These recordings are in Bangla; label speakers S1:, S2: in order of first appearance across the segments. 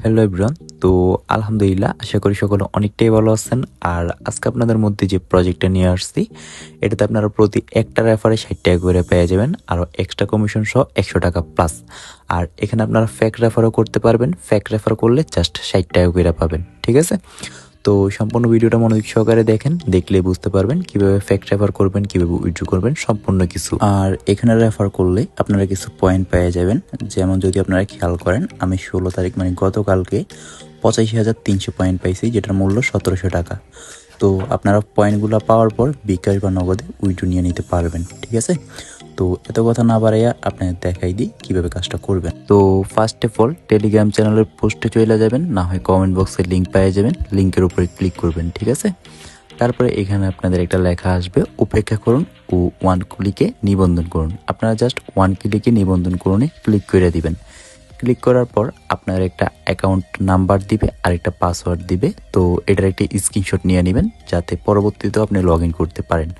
S1: Hello everyone. তো আলহামদুলিল্লাহ, আশা করি সকলে অনেকটাই ভালো আছেন। আর আজকে আপনাদের মধ্যে যে প্রজেক্টটা নিয়ে আসছি, এটাতে আপনারা প্রতি একটা রেফারে 60 টাকা করে পেয়ে যাবেন, আর এক্সট্রা কমিশন সহ 100 টাকা প্লাস। আর এখানে আপনারা ফেক রেফারও করতে পারবেন, ফেক রেফার করলে জাস্ট 60 টাকা করে পাবেন, ঠিক আছে? তো সম্পূর্ণ ভিডিওটা মনোযোগ সহকারে দেখেন, দেখলে বুঝতে পারবেন কিভাবে ফেক রেফার করবেন, কিভাবে উইথড্র করবেন, সম্পূর্ণ কিছু। আর এখানে রেফার করলে আপনারা কিছু পয়েন্ট পেয়ে যাবেন। যেমন যদি আপনারা খেয়াল করেন, আমি 16 তারিখ মানে গতকালকে 85,300 পয়েন্ট পাইছি, যেটার মূল্য 1700 টাকা। তো আপনারা পয়েন্টগুলো পাওয়ার পর বিকাশ বা নগদে উইথড্র নিয়ে নিতে পারবেন, ঠিক আছে? তো এত কথা না বাড়াইয়া আপনাদের দেখাই দিই কিভাবে কাজটা করবেন। তো ফার্স্ট অফ অল টেলিগ্রাম চ্যানেলের পোস্টে চলে যাবেন, না হয় কমেন্ট বক্সে লিঙ্ক পেয়ে যাবেন, লিঙ্কের উপরে ক্লিক করবেন, ঠিক আছে? তারপরে এখানে আপনাদের একটা লেখা আসবে, অপেক্ষা করুন ও 1 ক্লিকে নিবন্ধন করুন। আপনারা জাস্ট 1 ক্লিকে নিবন্ধন করুনে ক্লিক করে দিবেন। ক্লিক করার পর আপনার একটা অ্যাকাউন্ট নাম্বার দিবে আর একটা পাসওয়ার্ড দিবে। তো এটার একটা স্ক্রিনশট নিয়ে নেবেন, যাতে পরবর্তীতেও আপনি লগ ইন করতে পারেন।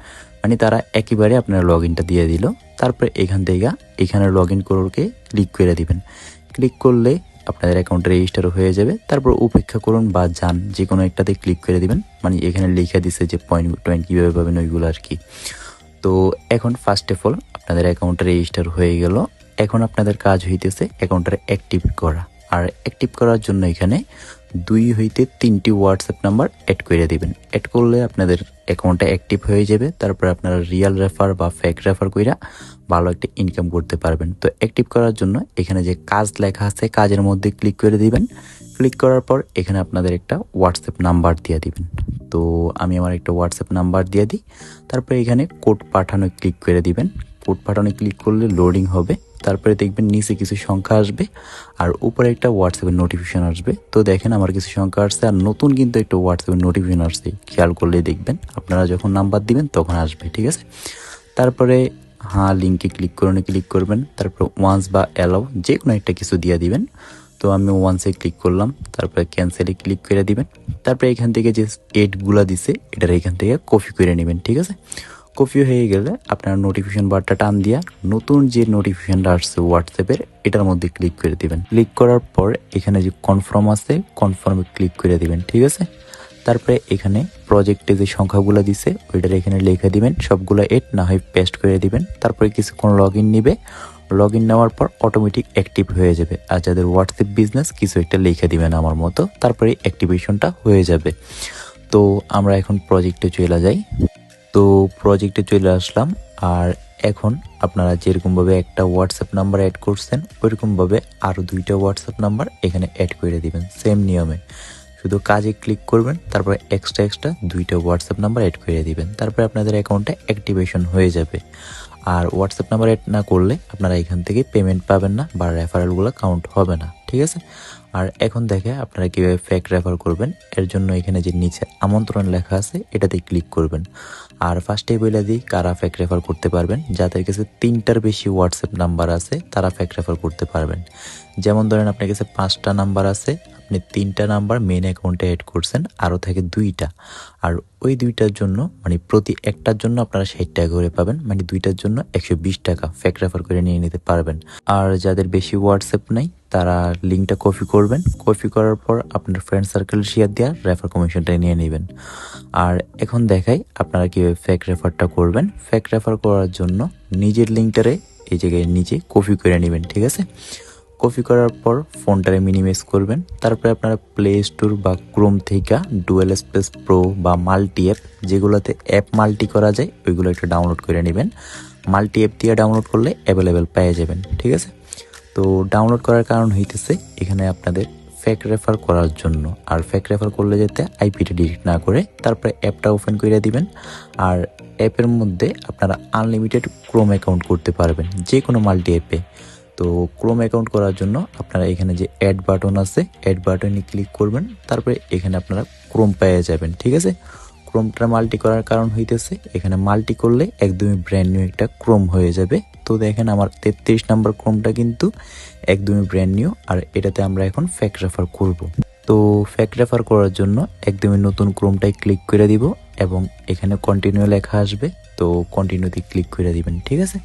S1: মানে তারা একেবারে আপনার লগ ইনটা দিয়ে দিল। তারপরে এখান থেকে এখানে লগ ইন করকে ক্লিক করে দিবেন। ক্লিক করলে আপনাদের অ্যাকাউন্ট রেজিস্টার হয়ে যাবে। তারপর উপেক্ষা করুন বা যান, যে কোনো একটাতে ক্লিক করে দিবেন। মানে এখানে লিখে দিছে যে পয়েন্ট কীভাবে পাবেন ওইগুলো আর কি। তো এখন ফার্স্ট অফ অল আপনাদের অ্যাকাউন্টটা রেজিস্টার হয়ে গেল। এখন আপনাদের কাজ হইতেছে অ্যাকাউন্টটা অ্যাক্টিভ করা। আর অ্যাক্টিভ করার জন্য এখানে 2 হইতে 3টি হোয়াটসঅ্যাপ নাম্বার অ্যাড করে দিবেন। অ্যাড করলে আপনাদের অ্যাকাউন্টটা অ্যাক্টিভ হয়ে যাবে। তারপর আপনারা রিয়েল রেফার বা ফেক রেফার কইরা ভালো একটা ইনকাম করতে পারবেন। তো অ্যাক্টিভ করার জন্য এখানে যে কাজ লেখা আছে, কাজের মধ্যে ক্লিক করে দিবেন। ক্লিক করার পর এখানে আপনাদের একটা হোয়াটসঅ্যাপ নাম্বার দিয়ে দিবেন। তো আমি আমার একটা হোয়াটসঅ্যাপ নাম্বার দিয়ে দিই। তারপরে এখানে কোড পাঠানো ক্লিক করে দিবেন। কোড পাঠানো ক্লিক করলে লোডিং হবে। তারপরে দেখবেন নিচে কিছু সংখ্যা আসবে আর উপরে একটা হোয়াটসঅ্যাপের নোটিফিকেশন আসবে। তো দেখেন আমার কিছু সংখ্যা আসছে আর নতুন কিন্তু একটা হোয়াটসঅ্যাপের নোটিফিকেশন আসছে। খেয়াল করলেই দেখবেন আপনারা যখন নাম্বার দিবেন তখন আসবে, ঠিক আছে? তারপরে লিঙ্কে ক্লিক করবেন। তারপর ওয়ান্স বা অ্যালাউ যে কোনো একটা কিছু দিয়ে দিবেন। তো আমি ওয়ান্সে ক্লিক করলাম, তারপরে ক্যান্সেলে ক্লিক করে দিবেন। তারপরে এখান থেকে যে এডগুলা দিছে এটার এখান থেকে কপি করে নেবেন, ঠিক আছে? কপি হয়ে গেলে আপনার নোটিফিকেশন বারটা টান দিয়া নতুন যে নোটিফিকেশনটা আসছে হোয়াটসঅ্যাপের, এটার মধ্যে ক্লিক করে দিবেন। ক্লিক করার পর এখানে যে কনফার্ম আছে, কনফার্মে ক্লিক করে দিবেন, ঠিক আছে? তারপরে এখানে প্রজেক্টে যে সংখ্যাগুলো দিছে ওইটার এখানে লিখে দিবেন, সবগুলো এড না হয় পেস্ট করে দিবেন। তারপরে কিছুক্ষণ লগ ইন নিবে। লগ ইন নেওয়ার পর অটোমেটিক অ্যাক্টিভ হয়ে যাবে। আর যাদের হোয়াটসঅ্যাপ বিজনেস কিছু একটা লিখে দিবেন আমার মতো, তারপরে অ্যাক্টিভেশনটা হয়ে যাবে। তো আমরা এখন প্রজেক্টে চলে যাই। তো প্রজেক্টে চলে আসলাম। আর এখন আপনারা যেরকমভাবে একটা হোয়াটসঅ্যাপ নাম্বার অ্যাড করছেন, ওইরকমভাবে আরও 2টা হোয়াটসঅ্যাপ নাম্বার এখানে অ্যাড করে দিবেন সেম নিয়মে। শুধু কাজে ক্লিক করবেন, তারপরে এক্সট্রা 2টা হোয়াটসঅ্যাপ নাম্বার অ্যাড করে দিবেন। তারপরে আপনাদের অ্যাকাউন্টে অ্যাক্টিভেশন হয়ে যাবে। আর হোয়াটসঅ্যাপ নাম্বার অ্যাড না করলে আপনারা এখান থেকে পেমেন্ট পাবেন না বা রেফারেলগুলো কাউন্ট হবে না, ঠিক আছে? আর এখন দেখে আপনারা কীভাবে ফেক রেফার করবেন। এর জন্য এখানে যে নিচে আমন্ত্রণ লেখা আছে এটাতে ক্লিক করবেন। আর ফার্স্টেই বলে দিই কারা ফেক রেফার করতে পারবেন। যাদের কাছে 3টার বেশি হোয়াটসঅ্যাপ নাম্বার আছে তারা ফেক রেফার করতে পারবেন। যেমন ধরেন আপনার কাছে 5টা নাম্বার আছে, আপনি 3টা নাম্বার মেন অ্যাকাউন্টে অ্যাড করছেন, আরও থাকে 2টা। আর ওই 2টার জন্য মানে প্রতি একটার জন্য আপনারা 60 টাকা করে পাবেন, মানে 2টার জন্য 120 টাকা ফেক রেফার করে নিয়ে নিতে পারবেন। আর যাদের বেশি হোয়াটসঅ্যাপ নাই তারা লিঙ্কটা কপি করবেন। কপি করার পর আপনার ফ্রেন্ড সার্কেল শেয়ার দেওয়া রেফার কমিশনটা নিয়ে নেবেন। আর এখন দেখাই আপনারা কীভাবে ফেক রেফারটা করবেন। ফেক রেফার করার জন্য নিজের লিঙ্কটারে এই জায়গায় নিচে কপি করে নেবেন, ঠিক আছে? কপি করার পর ফোনটারে মিনিমাইজ করবেন। তারপরে আপনারা প্লে স্টোর বা ক্রোম থেকে ডুয়েল স্পেস প্রো বা মাল্টি অ্যাপ, যেগুলোতে অ্যাপ মাল্টি করা যায় ওইগুলো একটা ডাউনলোড করে নেবেন। মাল্টি অ্যাপ দিয়ে ডাউনলোড করলে অ্যাভেলেবেল পেয়ে যাবেন, ঠিক আছে? তো ডাউনলোড করার কারণ হইতেছে এখানে আপনাদের ফেক রেফার করার জন্য। আর ফেক রেফার করলে যাতে আইপিটা ডিলিট না করে, তারপরে অ্যাপটা ওপেন করে দিবেন। আর অ্যাপের মধ্যে আপনারা আনলিমিটেড ক্রোম অ্যাকাউন্ট করতে পারবেন যে কোনো মাল্টি অ্যাপে। তো ক্রোম অ্যাকাউন্ট করার জন্য আপনারা এখানে যে অ্যাড বাটন আছে, অ্যাড বাটনে ক্লিক করবেন। তারপরে এখানে আপনারা ক্রোম পেয়ে যাবেন, ঠিক আছে? ক্রোমটা মাল্টি করার কারণ হইতেছে এখানে মাল্টি করলে একদমই ব্র্যান্ড নিউ একটা ক্রোম হয়ে যাবে। তো দেখেন আমার 33 নাম্বার ক্রোমটা কিন্তু একদমই ব্র্যান্ড নিউ। আর এটাতে আমরা এখন ফেক রেফার করব। তো ফেক রেফার করার জন্য একদমই নতুন ক্রোমটায় ক্লিক করে দিব এবং এখানে কন্টিনিউ লেখা আসবে। তো কন্টিনিউতে ক্লিক করে দিবেন, ঠিক আছে?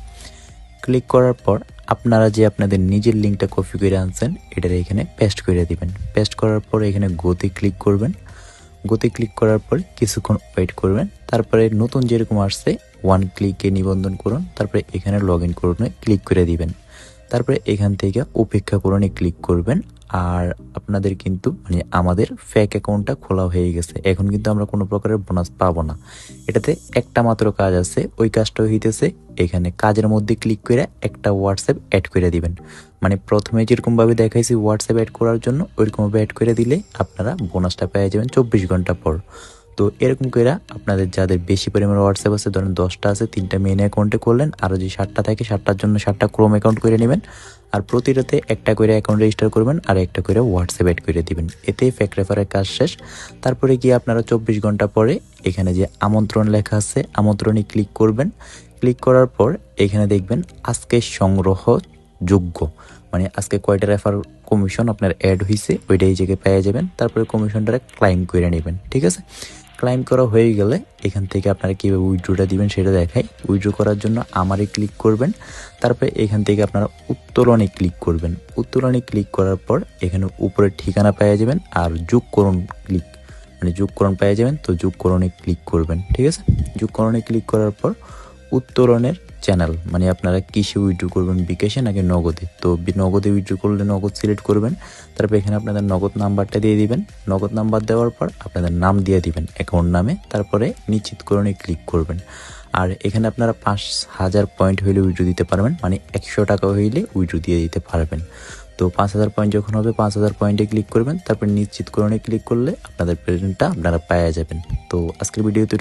S1: ক্লিক করার পর আপনারা যে আপনাদের নিজের লিঙ্কটা কপি করে আনছেন এটার এখানে পেস্ট করে দিবেন। পেস্ট করার পর এখানে গোতে ক্লিক করবেন। গোতে ক্লিক করার পর কিছুক্ষণ ওয়েট করবেন। তারপরে নতুন যেরকম আসছে 1 ক্লিকে নিবন্ধন করুন, তারপরে এখানে লগ ইন করুন ক্লিক করে দিবেন। তারপরে এখান থেকে অপেক্ষা করুন ক্লিক করবেন। আর আপনাদের কিন্তু মানে আমাদের ফেক অ্যাকাউন্টটা খোলা হয়ে গেছে। এখন কিন্তু আমরা কোনো প্রকারের বোনাস পাবো না। এটাতে একটা মাত্র কাজ আছে, ওই কাজটা হইতেছে এখানে কাজের মধ্যে ক্লিক করে একটা হোয়াটসঅ্যাপ অ্যাড করে দিবেন। মানে প্রথমে যেরকমভাবে দেখাইছি হোয়াটসঅ্যাপ অ্যাড করার জন্য ওইরকমভাবে অ্যাড করে দিলে আপনারা বোনাসটা পেয়ে যাবেন 24 ঘন্টা পর। তো এরকম করে আপনাদের যাদের বেশি পরিমাণে হোয়াটসঅ্যাপ আছে, ধরেন 10টা আছে, 3টা মেইন অ্যাকাউন্টে করলেন, আর যদি 7টা থাকে 7টার জন্য 7টা ক্রোম অ্যাকাউন্ট করে নেবেন। আর প্রতিটাতে একটা করে অ্যাকাউন্ট রেজিস্টার করবেন আর একটা করে হোয়াটসঅ্যাপ অ্যাড করে দিবেন। এতেই ফেক রেফারের কাজ শেষ। তারপরে গিয়ে আপনারা 24 ঘন্টা পরে এখানে যে আমন্ত্রণ লেখা আছে আমন্ত্রণে ক্লিক করবেন। ক্লিক করার পর এখানে দেখবেন আজকে সংগ্রহ যোগ্য, মানে আজকে কয়টা রেফার কমিশন আপনার অ্যাড হয়েছে ওইটা এই জায়গায় পেয়ে যাবেন। তারপরে কমিশনটা ক্লাইম করে নেবেন, ঠিক আছে। ক্লাইম করা হয়ে গেলে এখান থেকে আপনারা কীভাবে উইথড্রোটা দিবেন সেটা দেখাই। উইথড্রো করার জন্য আমারে ক্লিক করবেন। তারপরে এখান থেকে আপনারা উত্তোলনে ক্লিক করবেন। উত্তোলনে ক্লিক করার পর এখানে উপরে ঠিকানা পেয়ে যাবেন আর যোগকরণ ক্লিক মানে যোগকরণ পেয়ে যাবেন। তো যোগকরণে ক্লিক করবেন, ঠিক আছে। যোগকরণে ক্লিক করার পর উত্তোলনের চ্যানেল মানে আপনারা কিসে উইথড্রো করবেন, বিকাশে নাকি নগদে। তো নগদে উইথড্রো করলে নগদ সিলেক্ট করবেন। তারপর এখানে আপনাদের নগদ নাম্বারটা দিয়ে দিবেন। নগদ নাম্বার দেওয়ার পর আপনাদের নাম দিয়ে দিবেন অ্যাকাউন্ট নামে। তারপরে নিশ্চিতকরণে ক্লিক করবেন। আর এখানে আপনারা 5000 পয়েন্ট হইলে উইথড্রো দিতে পারবেন, মানে 100 টাকা হইলে উইথড্রো দিয়ে দিতে পারবেন। তো 5000 পয়েন্ট যখন হবে 5000 পয়েন্টে ক্লিক করবেন। তারপর নিশ্চিতকরণে ক্লিক করলে আপনাদের পেমেন্টটা আপনারা পেয়ে যাবেন। তো আজকের ভিডিওতে